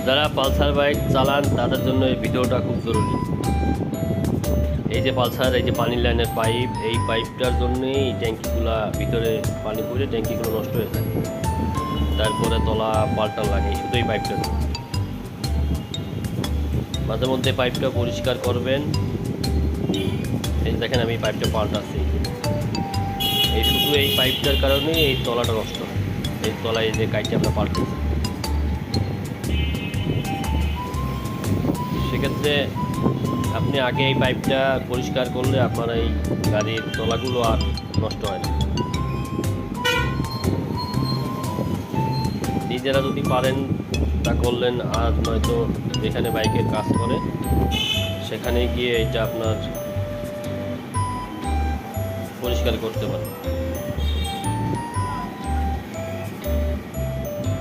যারা Pulsar bike চালান তাদের জন্য এই ভিডিওটা খুব জরুরি। এই যে পালসার, এই যে পানির লাইনের পাইপ, এই পাইপটার জন্যই এই ট্যাঙ্কিগুলা ভিতরে পানি পড়ে ট্যাঙ্কিগুলো নষ্ট হয়ে যায়, তারপরে তলা পাল্টান লাগে শুধু এই পাইপটার জন্য। মাঝে মধ্যে পাইপটা পরিষ্কার করবেন। এই দেখেন আমি পাইপটা পাল্টাচ্ছি, এই শুধু এই পাইপটার কারণেই এই তলাটা নষ্ট হয়। এই তলায় এই যে কাইটটা আমরা পাল্টাচ্ছি, সেক্ষেত্রে আপনি আগে এই পাইপটা পরিষ্কার করলে আপনার এই গাড়ির তলাগুলো আর নষ্ট হয় না। নিজেরা যদি পারেন তা করলেন, আর নয়তো যেখানে বাইকের কাজ করে সেখানে গিয়ে এটা আপনার পরিষ্কার করতে পারেন।